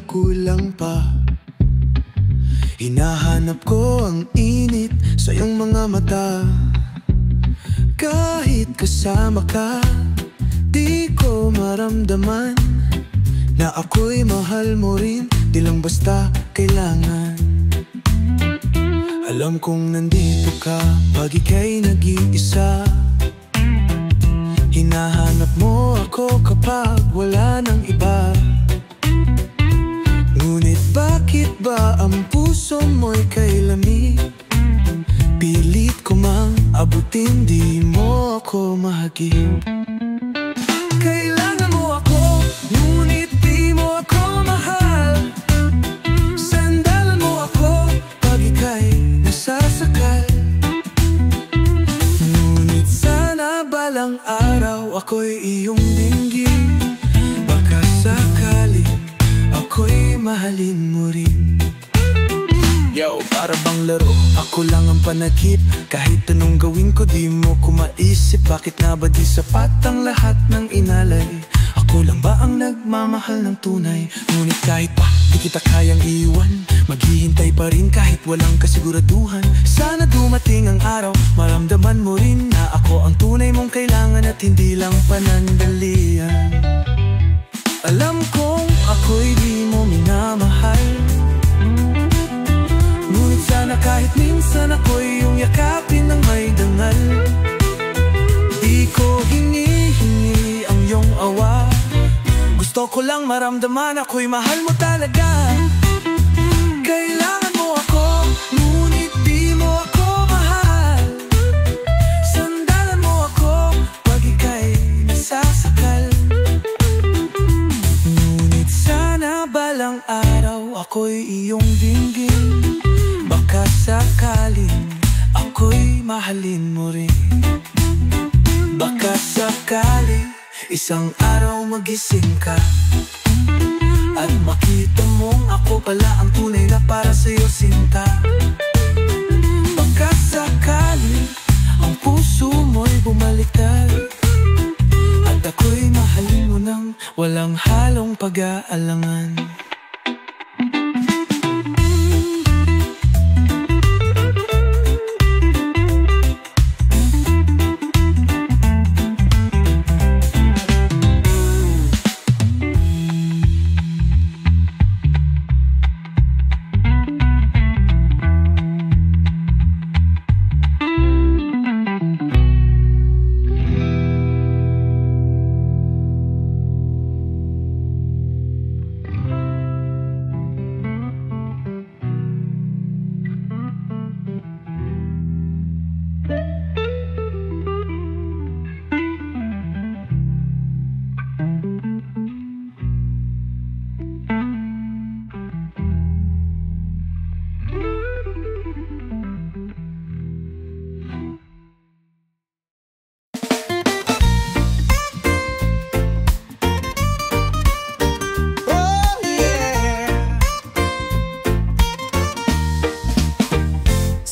kulang pa. Hinahanap ko ang init sa iyong mga mata. Kahit kasama ka, di ko maramdaman na ako'y mahal mo rin, di lang basta kailangan. Alam kong nandito ka pag ika'y nag-iisa. Hinahanap mo ako kapag wala nang iba. Ngunit bakit ba ang puso mo'y kay lamig? Pilit ko mang abutin, di mo ako mahagip. Kailangan mo ako, ngunit di mo ako mahal. Sandalan mo ako pag ika'y nasasakal. Ngunit sana balang araw ako'y iyong dinggin. Baka sakaling ako'y mahalin mo rin. Yo, para bang laro, ako lang ang panagip. Kahit anong gawin ko, di mo ko maisip. Bakit nga ba di sapat ang lahat ng inalay? Ako lang ba ang nagmamahal ng tunay? Ngunit kahit pa di kita kayang iwan, maghihintay pa rin kahit walang kasiguraduhan. Sana dumating ang araw, maramdaman mo rin na ako ang tunay mong kailangan at hindi lang panandalian. Alam kong ako'y di mo minamahal, ngunit sana kahit minsan ako'y iyong yakapin ng may dangal. Di ko hinihingi ang iyong awa, gusto ko lang maramdaman ako'y mahal mo talaga. Kailangan mo ako, ngunit di mo ako mahal. Sandalan mo ako pag ika'y nasasakal. Ngunit sana balang araw ako'y iyong dinggin. Baka sakaling ako'y mahalin mo rin. Baka sakaling isang araw magising ka at makita mong ako pala ang tunay na para sa'yo, sinta. Baka sakaling ang puso mo'y bumaliktad at ako'y mahalin mo nang walang halong pag-aalangan.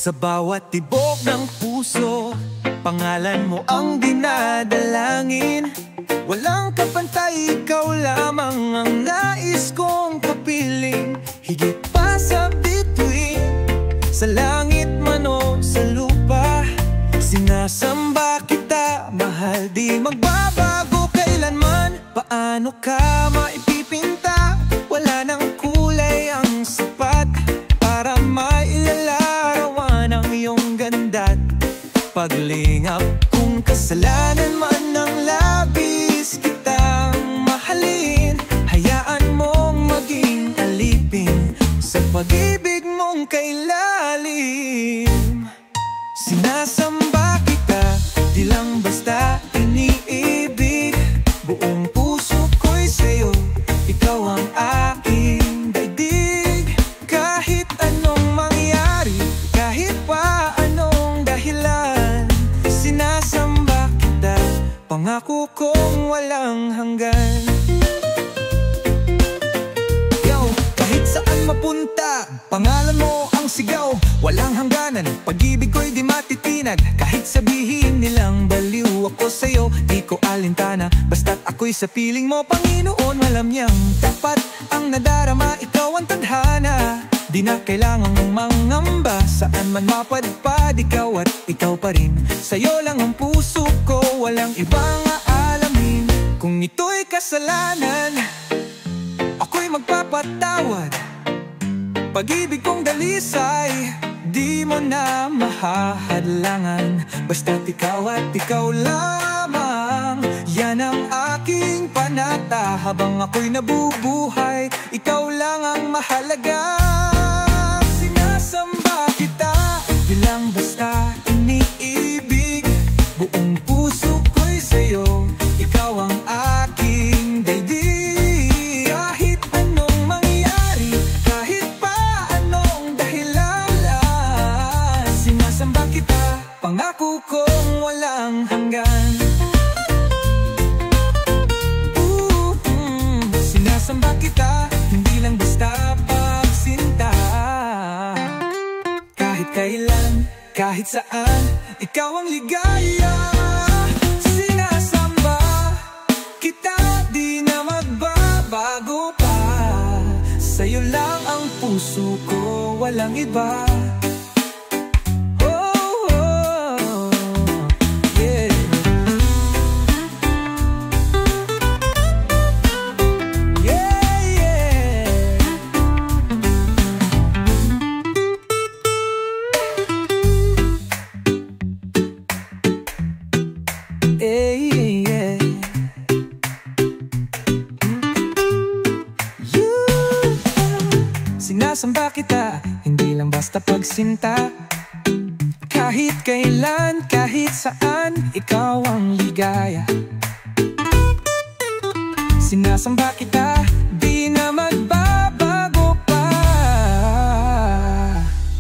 Sa bawat tibok ng puso, pangalan mo ang dinadalangin. Walang kapantay, ikaw lamang ang nais kong kapiling. Higit pa sa bituin, sa langit man o sa lupa, sinasamba kita, mahal di magbabago kailanman. Paano ka maipipinta? Wala nang kulay ang sapat para mailalarawan ang iyong ganda't paglingap. Kung kasalanan man ng labis kitang mahalin, hayaan mong maging alipin sa pag-ibig mong kailalim. Sinasamba kita, di lang basta iniibig. Buong puso ko'y sa'yo, ikaw ang aking daigdig. Kahit anong mangyari, kahit pa anong dahilan, sinasamba kita, pangako kong walang hanggan. Yo, kahit saan mapunta, pangalan mo ang sigaw, walang hangganan, pag-ibig ko'y di matitinag. Kahit sabihin nilang baliw ako sa'yo, di ko alintana, basta't ako'y sa piling mo, Panginoon, alam niyang tapat. ang nadarama, ikaw ang tadhana. Di na kailangang mangamba, saan man mapadpad, ikaw at ikaw pa rin. Sa'yo lang ang puso ko, walang ibang aalamin. Kung ito'y kasalanan, ako'y magpapatawad. Pag-ibig kong dalisay, di mo na mahahadlangan. Basta't ikaw at ikaw lamang, yan ang aking panata. Habang ako'y nabubuhay, ikaw lang ang mahalaga. Sinasamba kita, bilang basta iniibig. Buong puso ko'y sa'yo, ikaw ang aking daigdig. Kahit anong mangyari, kahit pa anong dahilan, sinasamba kita, pangako kong walang hanggan. Sinasamba kita, hindi lang basta pagsinta. Kahit kailan, kahit saan, ikaw ang ligaya. Sinasamba kita, di na magbabago pa. Sa'yo lang ang puso ko, walang iba. Sinasamba kita, hindi lang basta pagsinta. Kahit kailan, kahit saan, ikaw ang ligaya. Sinasamba kita, di na magbabago pa.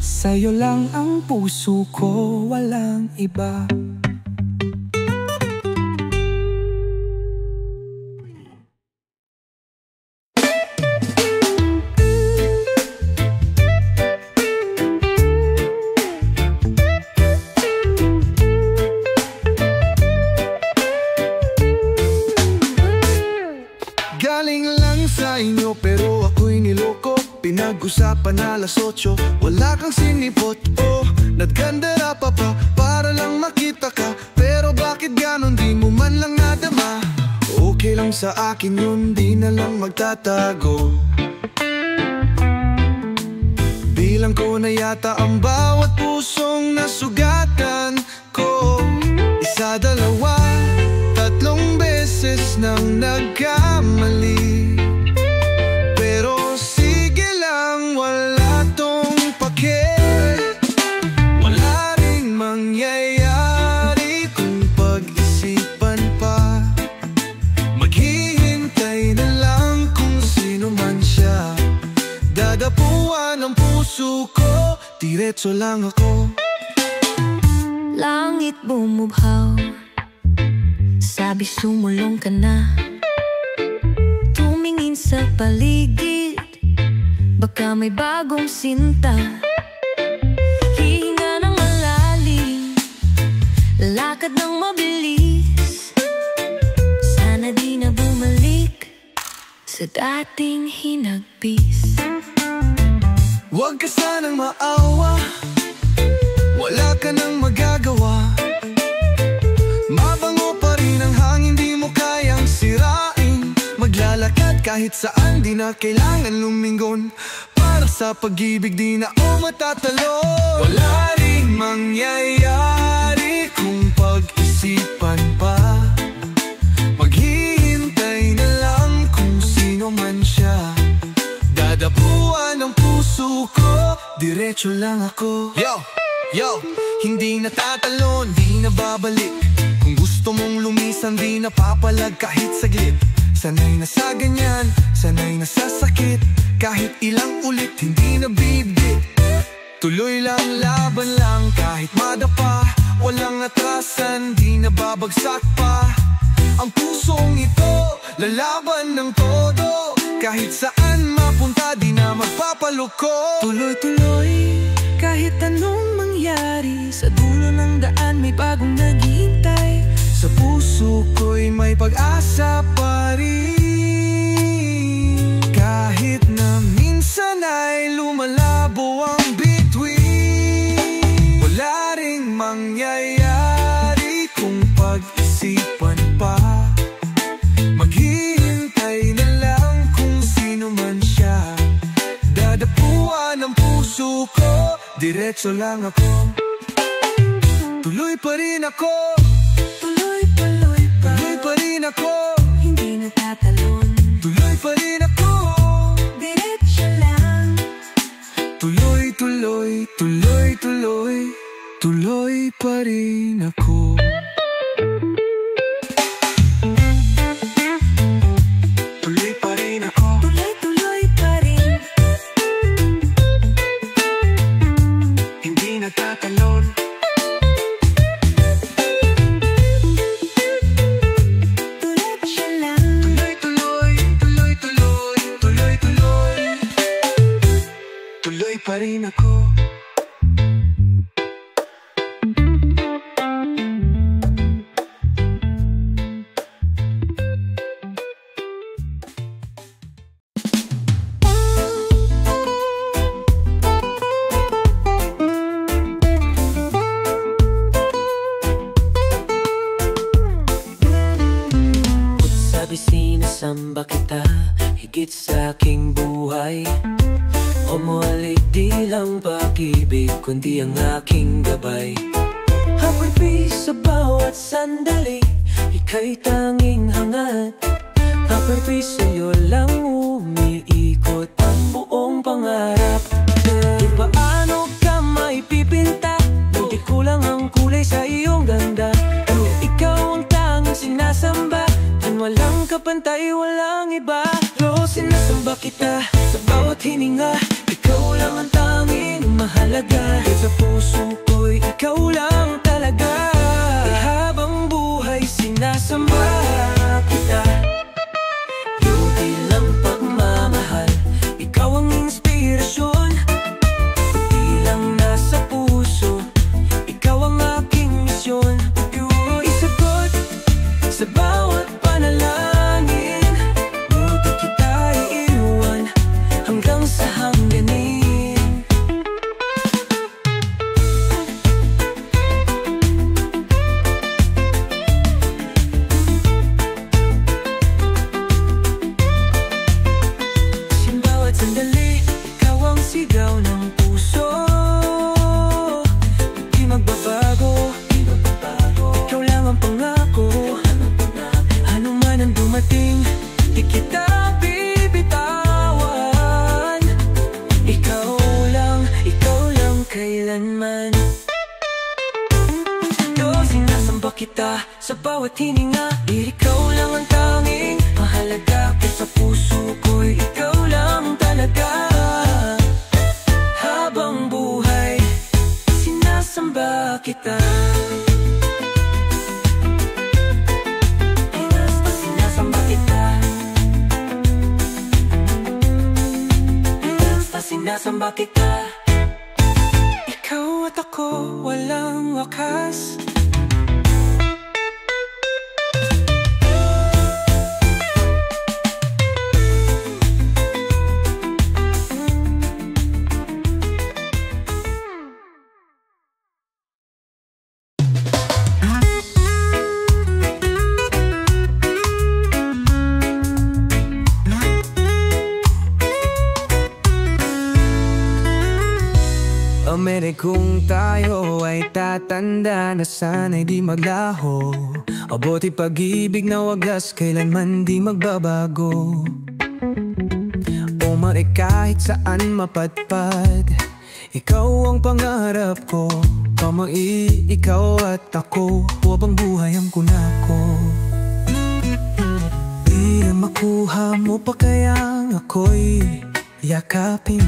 Sa'yo lang ang puso ko, walang iba. Galing lang sa inyo pero ako'y niloko. Pinag-usapan alas 8, wala kang sinipot. Oh, nagkandara pa para lang makita ka. Pero bakit ganon, di mo man lang nadama? Okay lang sa akin yun, di na lang magtatago. Bilang ko na yata ang bawat pusong nasugatan ko. Isa, dalawa, tatlong beses nang nagkamali. Pero sige lang, wala tong pake. Wala ring mangyayari kung pag-isipan pa. Maghihintay na lang kung sino man siya. Dadapuan ang puso ko, diretso lang ako. Langit bumubhaw, sabi sumulong ka na. Tumingin sa paligid, baka may bagong sinta. Hihinga ng malalim, lakad ng mabilis. Sana di na bumalik sa dating hinagpis. Huwag ka sanang maawa, wala ka nang magagawa. Mabango pa rin ang hangin, di mo kayang sirain. Maglalakad kahit saan, di na kailangan lumingon. Para sa pag-ibig, di na ako matatalon. Wala ring mangyayari kung pag-isipan pa. Maghihintay na lang kung sino man siya. Dadapuan ang puso ko, diretso lang ako. Yo, hindi natatalon, di na babalik. Kung gusto mong lumisan, di na papalag kahit saglit. Sanay na sa ganyan, sanay na sa sakit. Kahit ilang ulit, hindi na bibig. Tuloy lang, laban lang, kahit madapa. Walang atrasan, di na babagsak pa. Ang pusong ito, lalaban ng todo. Kahit saan mapunta, di na magpapaluko. Tuloy-tuloy, kahit anong mangyari. Sa dulo ng daan may bagong naghihintay. Sa puso ko'y may pag-asa pa rin. Kahit buwang bituin. Wala ring mangyayari kung pag-isipan pa. Maghihintay na lang kung sino man siya. Dadapuan ang puso ko, diretso lang ako. Tuloy pa rin ako. Tuloy pa rin ako. Hindi natatalon. Tuloy pa rin ako. Diretso lang. Tuloy pa rin ako. Tuloy pa rin ako. Tuloy pa rin. Hindi natatalon. Diretso lang. Tuloy pa rin ako. Sabi sinasamba kita, higit sa aking buhay. O muli di lang pag-ibig, kundi ang aking gabay. Happy sa bawat sandali, ika'y tanging hangat. Happy sa'yo lang umiikot ang buong pangarap. Di paano ka maipipinta, hindi kulang ang kulay sa iyong ganda. Ikaw ang tanging sinasamba, at walang kapantay, walang iba. Oo, sinasamba kita sa bawat hininga. Ikaw lang ang tanging mahalaga. Sa puso ko'y ikaw lang talaga. Habang buhay sinasamba kita. Di lang pagmamahal, ikaw ang inspirasyon. Di lang nasa puso, ikaw ang aking misyon. Isagot sa bawat panalangin, ngunit kita iiwan hanggang sa hangganin. Bawat sandali, ikaw ang sigaw ng puso. Di magbabago, ikaw lang ang pangako. Ano man ang dumating, di kita bibitawan. Ikaw lang kailanman. Sinasamba kita sa bawat hininga. Ikaw lang ang tanging mahalaga. Sa puso ko'y ikaw lang talaga. Habang buhay sinasamba kita. Sinasamba kita. Sinasamba kita. Ikaw at ako walang wakas. Amere kung tayo ay tatanda na sana'y di maglaho. Abuti pag-ibig na wagas kailanman di magbabago. Umari kahit saan mapadpad, ikaw ang pangarap ko. Kamai, ikaw at ako, habang buhay ang kunako. Di na makuha mo pa kayang ako'y yakapin.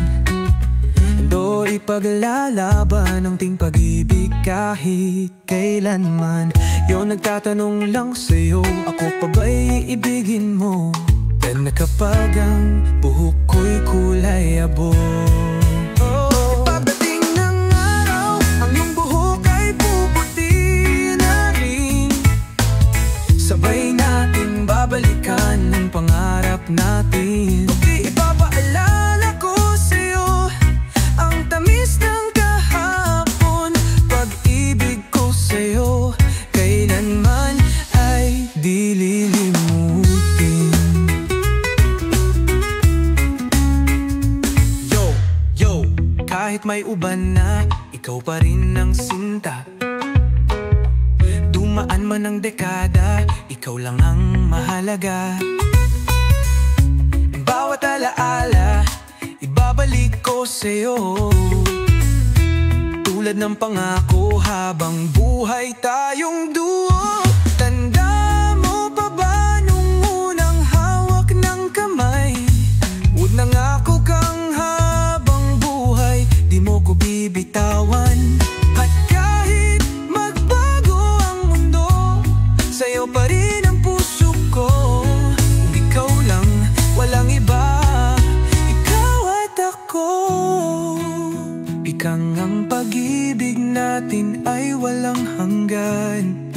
Do ipaglalaban ang ting pag-ibig kahit kailanman. Yun nagtatanong lang sa'yo, ako pa ba'y iibigin mo? Dan na kapag ang buhok ko'y kulay abo. Pagdating ng araw, ang iyong buhok ay puputi na rin. Sabay natin babalikan ang pangarap natin. Ipapaalala ko sa'yo ang Kahit may uban na, ikaw pa rin ang sinta. Dumaan man ang dekada, ikaw lang ang mahalaga. Bawat alaala, ibabalik ko sa'yo. Tulad ng pangako, habang buhay tayong duo. Tanda mo pa ba nung unang hawak ng kamay? Nangako kang habang buhay, di mo ko bibitawan. At kahit magbago ang mundo, sa'yo pa rin ang puso ko. Kung ikaw lang, walang iba, ikaw at ako. Ikang ang pag-ibig natin ay walang hanggan.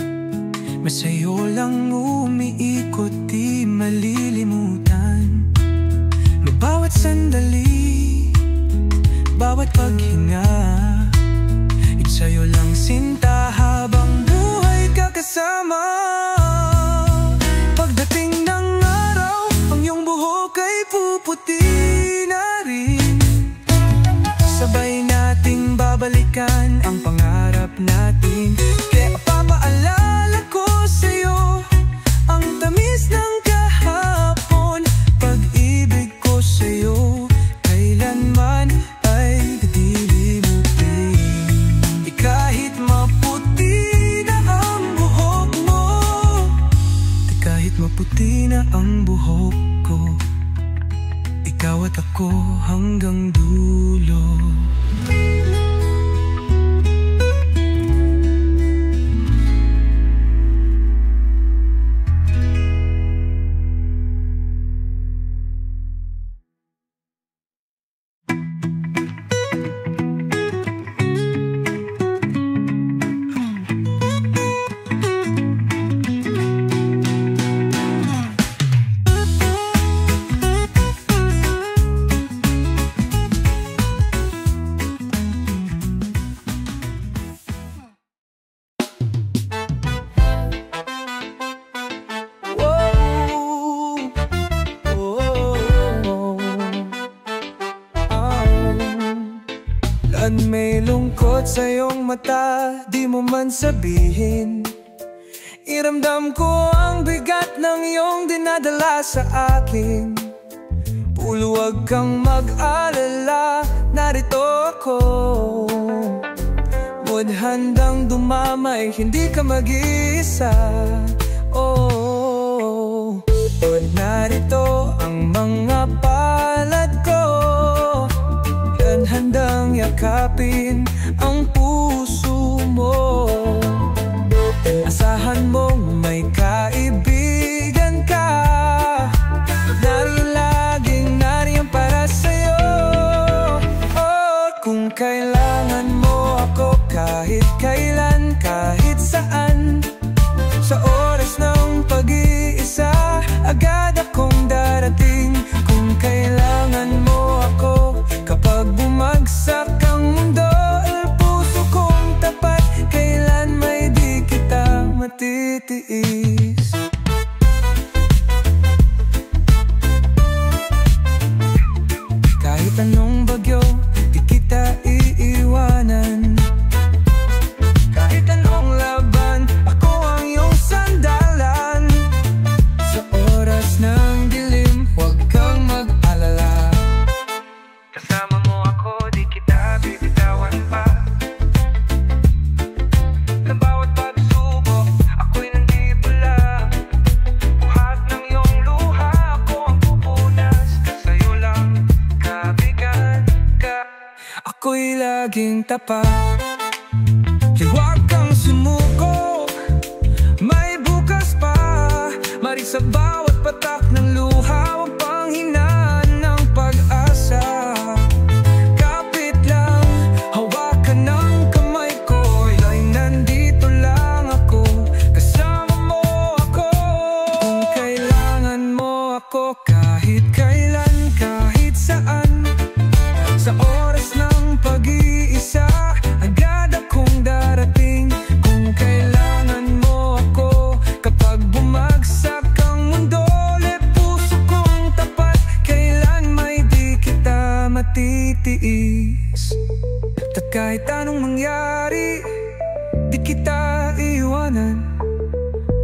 Masa'yo lang umiikot, di malilimutan. Bawat sandali, bawat paghinga, it's sa'yo lang sinta, habang buhay ka kasama. Pagdating ng araw, ang iyong buhok ay puputi na rin. Sabay nating babalikan ang pangarap natin. Kaya papaalala ko sa'yo ang tamis ng kahapon. Pag-ibig ko sa'yo kailanman ay dilimutin. Kahit maputi na ang buhok mo, kahit maputi na ang buhok ko, ikaw at ako hanggang dulo. May lungkot sa iyong mata, di mo man sabihin. Iramdam ko ang bigat ng iyong dinadala sa akin. Huwag kang mag-alala, narito ako. Mood handang dumamay, hindi ka mag-iisa. Oh, narito ang mga palad ko. Handang yakapin ang puso mo. Asahan mong may kaibigan ka. Laging nariyan para sa'yo. Oh, kung kailangan mo ako kahit kailan, kahit saan. Sa oras ng pag-iisa, agad akong darating. Kung kailangan mo ako kapag bumagsak ang mundo, ang puso kong tapat, kailan may di kita matitiis. Kahit anong bagyo, di kita iiwanan. Kahit anong laban, ako ang iyong sandalan. Sa oras ng dilim, huwag kang mag-alala. Kasama mo ako, di kita bibitawan pa. Sa bawat pagsubok, ako'y nandito lang. Buhat ng iyong luha, ako ang pupunas. Sa'yo lang, kabigan ka. Ako'y laging tapat. Huwag kang sumuko, may bukas pa. Mari sa bawat patak ng luha, huwag pang hinaan ng pag-asa. Kapit lang, hawakan ng kamay ko. Ay nandito lang ako, kasama mo ako. Kung kailangan mo ako kahit kailan, kahit saan. Sa oras ng pag-iisa, agad akong darating. Kung kailangan mo ako kapag bumagsak ang mundo, puso kong tapat, kailan may di kita matitiis. tiis. At kahit anong mangyari, di kita iiwanan.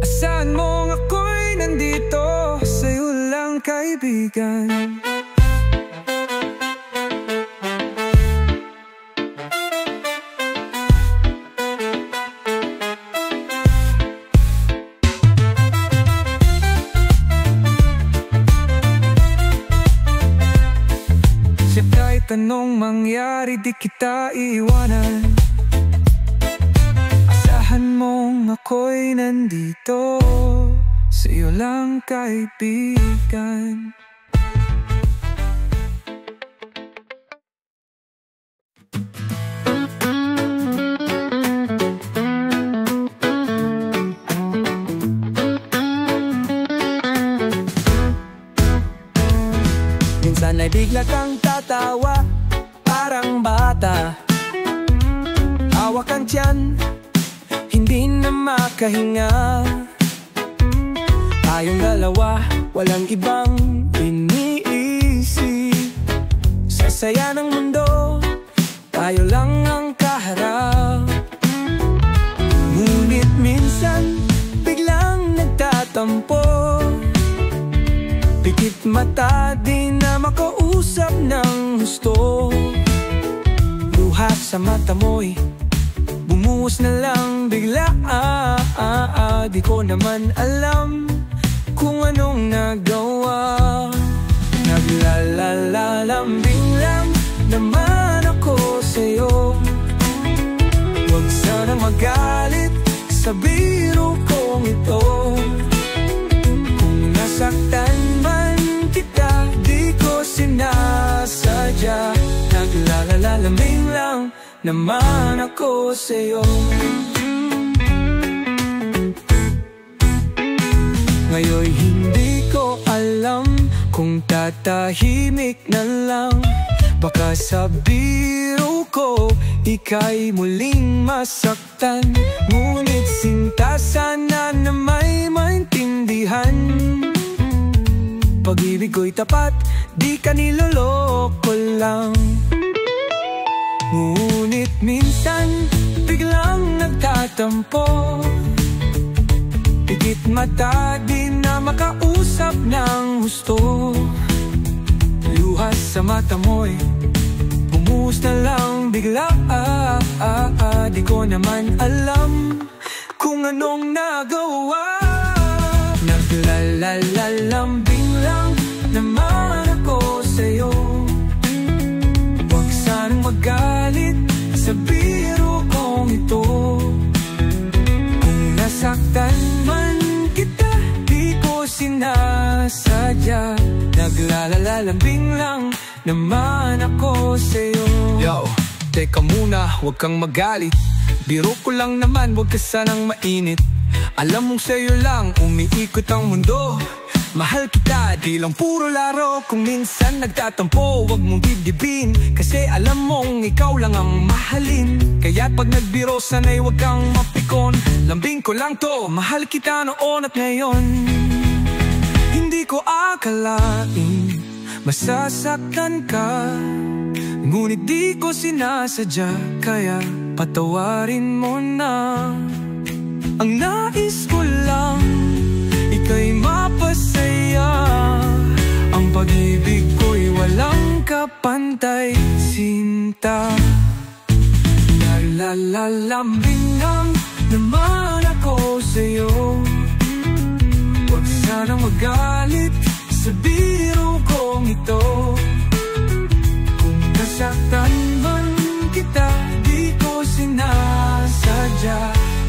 Asahan mong ako'y nandito, sa'yo lang kaibigan. Kahit anong mangyari, di kita iiwanan. Asahan mong ako'y nandito, sa'yo lang kaibigan. Minsan ay bigla kang tatawa, parang bata. Hawak ang tiyan, hindi na makahinga. Tayong dalawa, walang ibang iniisip. Sa saya ng mundo, tayo lang ang kaharap. Ngunit minsan, biglang nagtatampo. Pikit mata, di na makausap ng gusto. Luha sa mata mo'y bumuhos na lang bigla. Di ko naman alam kung anong nagawa. Naglalalambing lang naman ako sa'yo. Huwag sanang magalit sa biro kong ito. Kung nasaktan man kita, di ko sinasadya. Naglalalambing lang naman ako sa'yo. Ngayon hindi ko alam kung tatahimik na lang. Baka sa biro ko, ika'y muling masaktan. Ngunit sinta, sana na may maintindihan. Pag-ibig ko'y tapat, di ka niloloko lang. Ngunit minsan, biglang nagtatampo. Pikit mata, di na makausap ng gusto. Luhas sa mata mo'y bumuhos na lang bigla. Di ko naman alam kung anong nagawa. Naglalalambing lang naman ako sa'yo. Huwag sanang magalit sa biro kong ito. Kung nasaktan man kita, di ko sinasadya. Naglalalambing lang naman ako sa'yo. Yo, teka muna, huwag kang magalit. Biro ko lang naman, huwag ka sanang mainit. Alam mong sa'yo lang umiikot ang mundo. Mahal kita, di lang puro laro. Kung minsan nagtatampo, huwag mong dibdibin. Kasi alam mong ikaw lang ang mahalin. Kaya't pag nagbiro, sana'y huwag kang mapikon. Lambing ko lang to, mahal kita noon at ngayon. Hindi ko akalain masasaktan ka. Ngunit di ko sinasadya, kaya patawarin mo na. Ang nais ko lang, ika'y mapasaya. Ang pag-ibig ko'y walang kapantay, sinta. Naglalalambing lang naman ako sa'yo. Huwag sanang magalit sa biro kong ito. Kung nasaktan man kita, di ko sinasadya.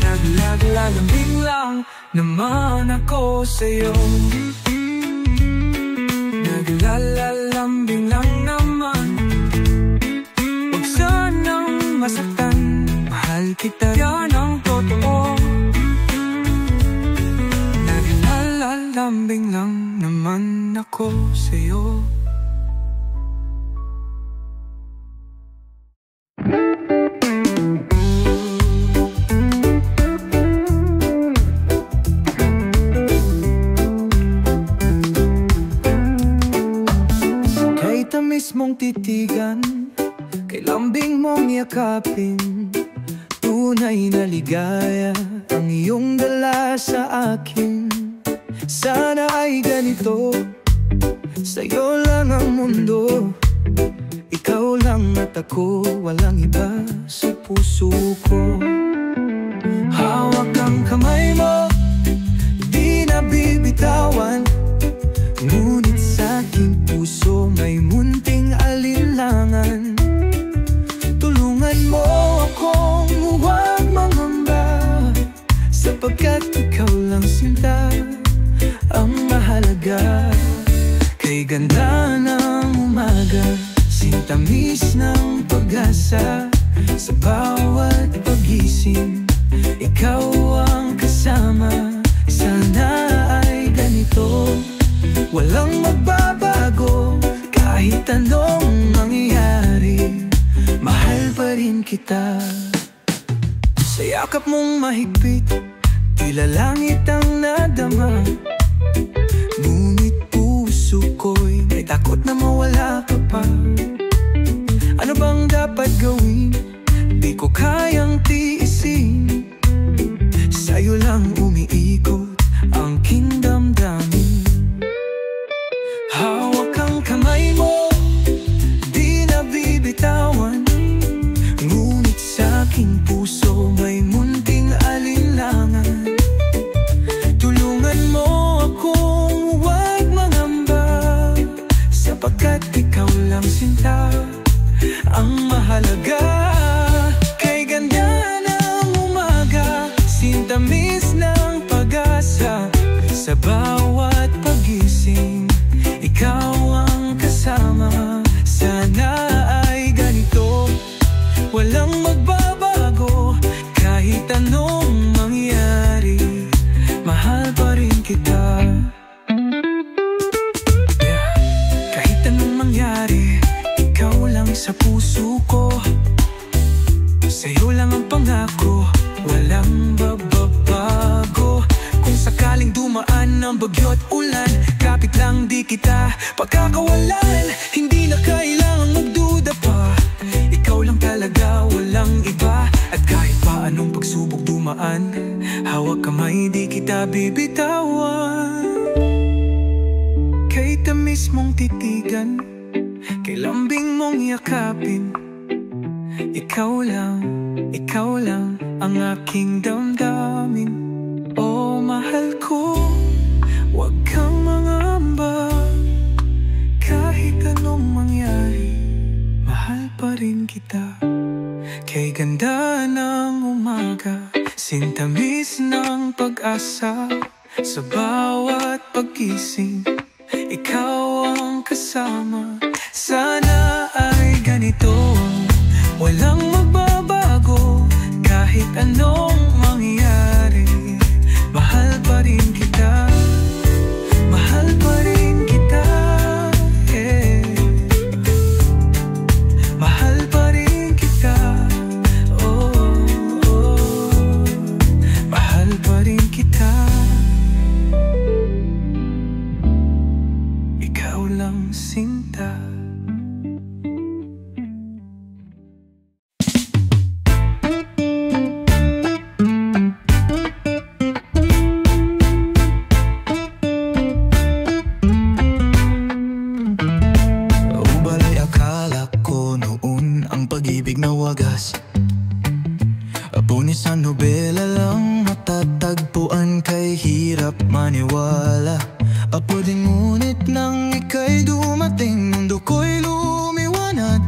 Naglalalambing lang naman ako sa'yo. Naglalalambing lang naman. Huwag sanang masaktan, mahal kita, yan ang totoo. Naglalalambing lang naman ako sa'yo. Kahit ang mismong titigan, lambing mong yakapin, tunay na ligaya ang iyong dala sa akin. Sana ay ganito, sa'yo lang ang mundo. Ikaw lang at ako, walang iba sa puso ko. Hawak ang kamay mo, di na bibitawan. Ngunit sa aking puso may munting alinlangan. Tulungan mo akong huwag mangamba, sapagkat ikaw lang sinta ang mahalaga. Kay ganda ng umaga, sintamis ng pag-asa. Sa bawat pagising, ikaw ang kasama. Sana ay ganito, walang magbabago. Kahit anong mangyari, mahal pa rin kita. Sa yakap mong mahigpit, tila langit ang nadama. Ngunit puso ko'y may takot na mawala ka pa. Ano bang dapat gawin? Di ko kayang tiisin. Sa'yo lang umiikot ang aking damdamin. Hawak ang kamay mo, di na bibitawan. Ngunit sa aking puso may munting alinlangan. Tulungan mo akong huwag mangamba, sapagkat ikaw lang sinta ang mahalaga. Kay ganda ng umaga, sintamis ng pag-asa. Sa bawat pagising, ikaw ang kasama. Sana ay ganito, walang magbabago. Kahit anong mangyari, mahal pa rin kita. Kahit anong mangyari, ikaw lang sa puso ko. Sa'yo lang ang pangako, walang bababago. Kung sakaling dumaan ng bagyo't ulan, kapit lang di kita pagkakawalan. Hindi na kailangang magduda pa, ikaw lang talaga, walang iba. At kahit pa anong pagsubok dumaan, hawak kamay di kita bibitawan. Kay tamis mong titigan, kay lambing mong yakapin. Ikaw lang ang aking damdamin. Oh mahal ko, huwag kang mangamba. Kahit anong mangyari, mahal pa rin kita. Kay ganda ng umaga, sintamis ng pag-asa. Sa bawat pagising, ikaw ang kasama. Sana ay ganito, walang magbabago. Kahit anong mangyari, mahal pa rin kita. Mahal pa rin kita, mahal pa rin kita. Oh, oh, mahal pa rin kita. Ikaw lang sinta. Apunin sa nobela lang matatagpuan, kay hirap maniwala. Apo din ngunit nang ika'y dumating, mundo ko'y lumiwanag.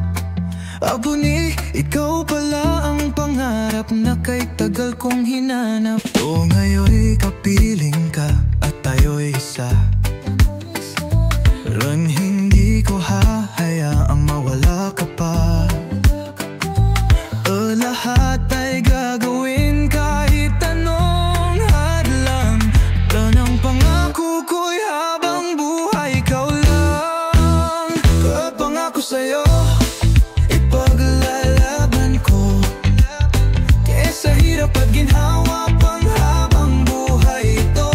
Apo ni ikaw pala ang pangarap na kay tagal kong hinanap. O ngayon'y kapiling ka at tayo'y isa. Ran hindi ko hahayaang mawala ka pa. Lahat ay gagawin kahit anong hadlang. Plan ang pangako ko'y habang buhay ikaw lang. Kapangako sa'yo, ipaglalaban ko. Kesa hirap at ginhawa pang habang buhay ito.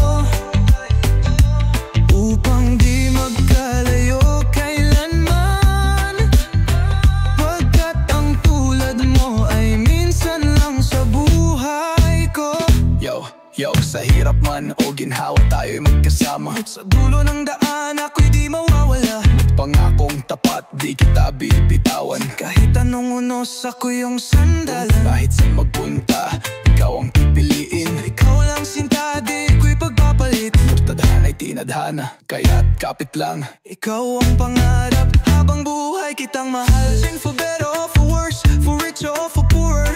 kasama. Sa dulo ng daan ako'y di mawawala. Pangakong tapat, di kita bibitawan. Kahit anong unos ako yung sandalan. Kahit saan magpunta, ikaw ang pipiliin. Ikaw lang sinta, di ko'y pagpapalit. Tadhana'y tinadhana, kaya't kapit lang. Ikaw ang pangarap, habang buhay kitang mahal. Sing for better or for worse, for rich or for poorer.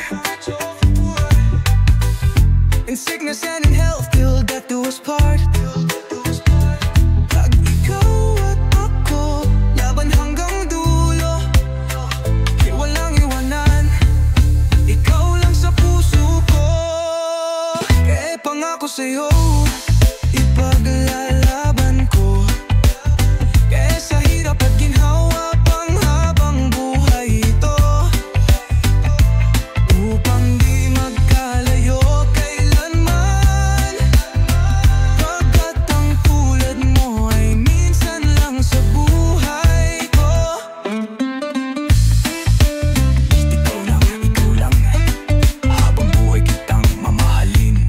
In sickness and in health, till death do us part. Pag ikaw at ako, laban hanggang dulo, di walang iwanan. Ikaw lang sa puso ko, kaya pangako sa'yo, ipaglalaban ko. Kaya sa hirap at ginhawa pang habang buhay ito, upang di magkalayo kailanman. Pagkat ang tulad mo ay minsan lang sa buhay ko. Ikaw lang, habang buhay kitang mamahalin.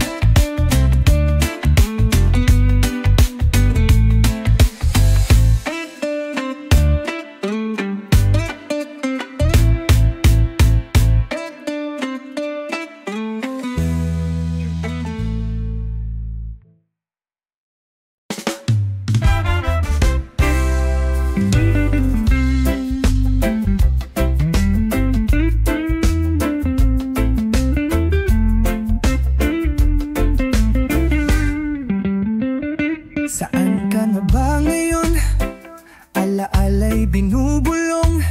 Saan ka na ba ngayon? Alaala'y binubulong.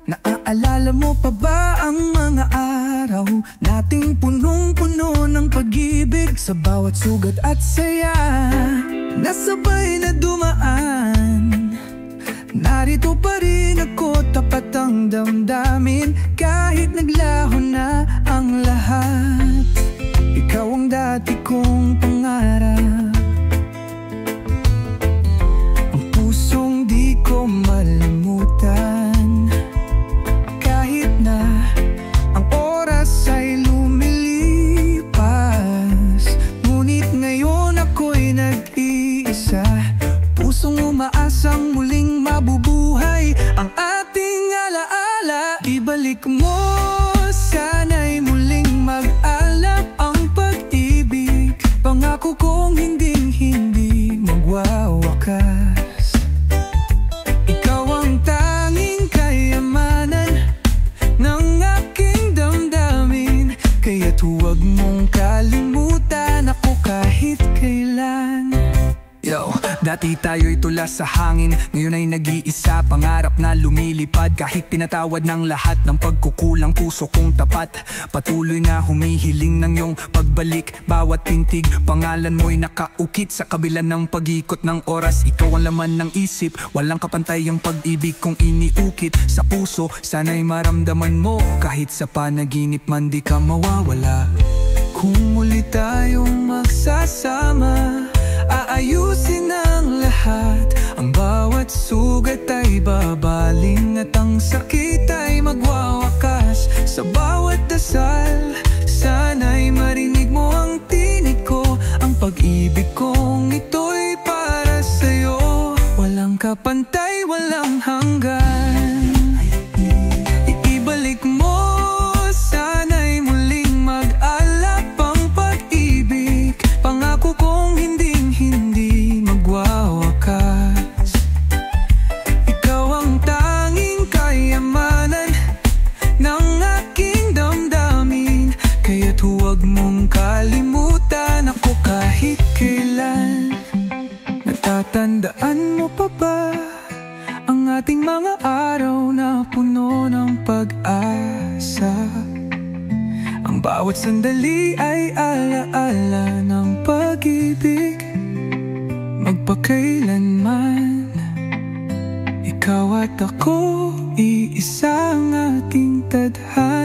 Naaalala mo pa ba ang mga araw nating punong-puno ng pag-ibig? Sa bawat sugat at saya nasabay na dumaan. Narito pa rin ako, tapat ang damdamin. Kahit naglaho na ang lahat, ikaw ang dati kong pangarap. Pusong di ko malimutan. Kahit na ang oras ay lumilipas, ngunit ngayon ako'y nag-iisa. Pusong umaasang muling mabubuhay ang ating alaala. Ibalik mo, sana'y muling mag-alap ang pag-ibig. Pangako kong hinding-hindi magwawakas. Kaya't huwag mong kalimutan ako kahit kailan. Yo, dati tayo'y tula sa hangin, ngayon ay nag-iisa. Pangarap na lumilipad kahit tinatawad ng lahat ng pagkukulang. Puso kong tapat, patuloy na humihiling ng iyong pagbalik. Bawat pintig, pangalan mo'y nakaukit sa kabila ng pag-ikot ng oras. Ikaw ang laman ng isip, walang kapantay ang pag-ibig kong iniukit sa puso. Sana'y maramdaman mo, kahit sa panaginip man di ka mawawala. Kung muli tayong magsasama, aayusin ang lahat. Ang bawat sugat ay babaling at ang sakit ay magwawakas. Sa bawat dasal, sana'y marinig mo ang tinig ko. Ang pag-ibig kong ito'y para sa'yo, walang kapantay, walang hanggan. Iibalik mo, sana'y muling mag-alap ang pag-ibig. Pangako kong hindi magwawakas. Ikaw ang tanging kayamanan ng aking damdamin. Kaya't huwag mong kalimutan ako kahit kailan. Natatandaan mo pa ba ang ating mga araw na puno ng pag-asa? Ang bawat sandali ay alaala ng pag-ibig. Magpakailanman, ikaw at ako, iisang ating tadhana.